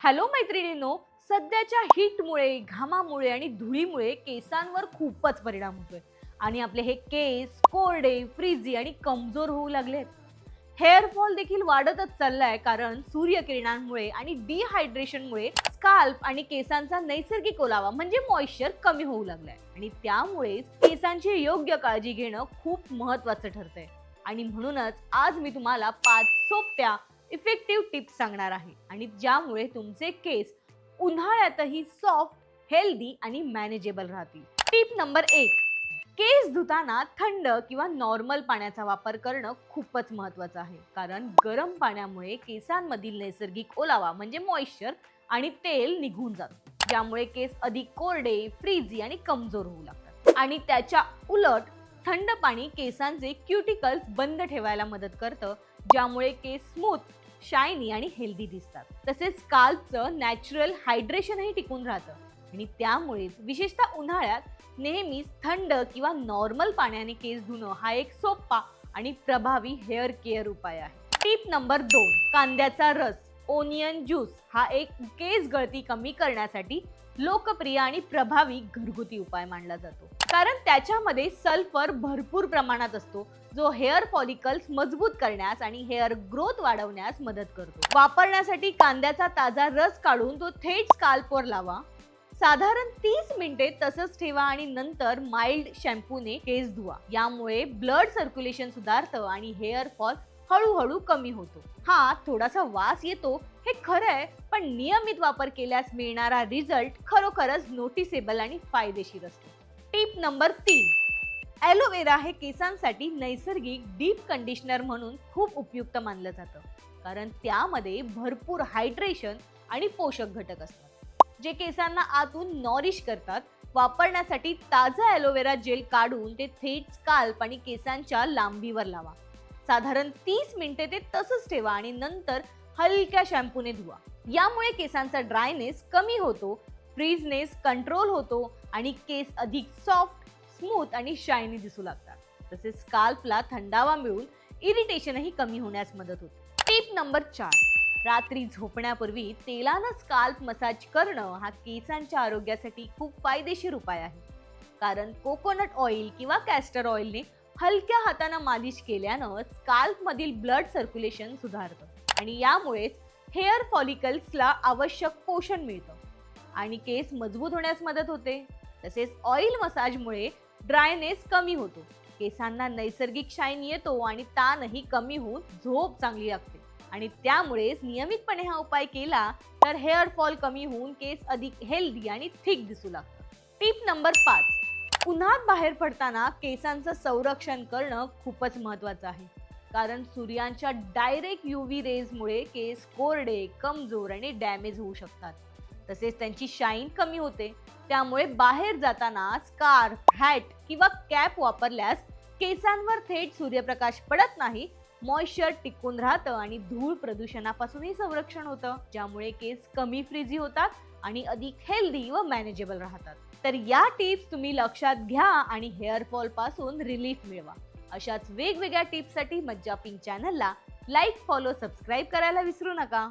Hello मैत्रिणींनो, सध्याच्या हीटमुळे, घामामुळे आणि धुळीमुळे केसांवर खूपच परिणाम होतोय आणि आपले हे केस कोरडे, फ्रीझी आणि कमजोर होऊ लागलेत. हेअर फॉल देखील वाढतच चाललाय कारण सूर्यकिरणांमुळे आणि डिहायड्रेशनमुळे स्काल्प आणि केसांचा नैसर्गिक ओलावा म्हणजे मॉइश्चर कमी होऊ लागलाय आणि त्यामुळेच केसांची योग्य काळजी घेणं खूप महत्त्वाचं ठरतंय. आणि म्हणूनच आज मी तुम्हाला 5 सोप्या इफेक्टिव्ह टिप्स सांगणार आहे आणि ज्यामुळे तुमचे केस उन्हाळ्यातही सॉफ्ट, हेल्दी आणि मॅनेजेबल राहतील. टिप नंबर 1, केस धुताना थंड किंवा नॉर्मल पाण्याचा वापर करणं खूपच महत्त्वाचं आहे. कारण गरम पाण्यामुळे केसांमधील नैसर्गिक ओलावा म्हणजे मॉइश्चर आणि तेल निघून जातं, ज्यामुळे केस अधिक कोरडे, फ्रीझी आणि कमजोर होऊ लागतात. आणि त्याच्या उलट थंड पाणी केसांचे क्युटिकल्स बंद ठेवायला मदत करतं, ज्यामुळे केस स्मूथ, शायनी आणि हेल्दी दिसतात. तसेच स्काल्पचं नॅचरल हायड्रेशनही टिकून राहतं आणि त्यामुळेच विशेषतः उन्हाळ्यात नेहमीच थंड किंवा नॉर्मल पाण्याने केस धुणं हा एक सोपा आणि प्रभावी हेअर केअर उपाय आहे. टिप नंबर 2, कांद्याचा रस, ओनियन ज्यूस हा एक केस गळती कमी करण्यासाठी लोकप्रिय आणि प्रभावी घरगुती उपाय मानला जातो. कारण त्याच्यामध्ये सल्फर भरपूर प्रमाणात असतो, जो हेअर फॉलिकल्स मजबूत करण्यास आणि हेअर ग्रोथ वाढवण्यास मदत करतो. वापरण्यासाठी कांद्याचा ताजा रस काढून तो थेट स्काल्पवर लावा. साधारण 30 मिनिटे तसंच ठेवा आणि नंतर माइल्ड शॅम्पूने केस धुवा. यामुळे ब्लड सर्क्युलेशन सुधारतं आणि हेअर फॉल हळूहळू कमी होतो. हा थोडासा वास येतो हे खरं आहे, पण नियमित वापर केल्यास मिळणारा रिझल्ट खरोखरच नोटिसेबल आणि फायदेशीर असतो. टिप नंबर 3, ॲलोवेरा हे केसांसाठी नैसर्गिक डीप कंडिशनर म्हणून खूप उपयुक्त मानलं जातं. कारण त्यामध्ये भरपूर हायड्रेशन आणि पोषक घटक असतात, जे केसांना आतून नॉरिश करतात. वापरण्यासाठी ताजा ॲलोवेरा जेल काढून ते थेट स्काल्प आणि केसांच्या लांबीवर लावा. साधारण 30 मिनिटे ते तसंच ठेवा आणि नंतर हलक्या शॅम्पूने धुवा. यामुळे केसांचा ड्रायनेस कमी होतो, फ्रीजनेस कंट्रोल होतो आणि केस अधिक सॉफ्ट, स्मूथ आणि शायनी दिसू लागतात. तसेच स्काल्पला थंडावा मिळून इरिटेशनही कमी होण्यास मदत होते. टिप नंबर 4, रात्री झोपण्यापूर्वी तेलानं स्काल्प मसाज करणं हा केसांच्या आरोग्यासाठी खूप फायदेशीर उपाय आहे. कारण कोकोनट ऑइल किंवा कॅस्टर ऑइलने हलक्या हाताने मालिश केल्यानं स्काल्प मधील ब्लड सर्क्युलेशन सुधारतं आणि यामुळेच हेअर फॉलिकल्सला आवश्यक पोषण मिळतं आणि केस मजबूत होण्यास मदत होते. तसेच ऑइल मसाजमुळे ड्रायनेस कमी होतो, केसांना नैसर्गिक शाईन येतो आणि ताणही कमी होऊन झोप चांगली लागते. आणि त्यामुळेच नियमितपणे हा उपाय केला तर हेअर फॉल कमी होऊन केस अधिक हेल्दी आणि थिक दिसू लागतात. टिप नंबर 5, उन्हात बाहेर पडताना केसांचं संरक्षण करणं खूपच महत्त्वाचं आहे. कारण सूर्याच्या डायरेक्ट UV रेजमुळे केस कोरडे, कमजोर आणि डॅमेज होऊ शकतात. तसेच त्यांची शाईन कमी होते. त्यामुळे बाहेर जाताना स्कार्फ, हॅट किंवा कॅप वापरल्यास केसांवर थेट सूर्यप्रकाश पडत नाही, मॉइश्चर टिकून राहतं आणि धूळ प्रदूषणापासूनही संरक्षण होतं, ज्यामुळे केस कमी फ्रीझी होतात आणि अधिक हेल्दी व मॅनेजेबल राहतात. तर या टिप्स तुम्ही लक्षात घ्या आणि हेअर फॉल पासून रिलीफ मिळवा. अशाच वेगवेगळ्या टिप्ससाठी मज्जा पिंक चॅनलला लाईक, फॉलो, सबस्क्राईब करायला विसरू नका.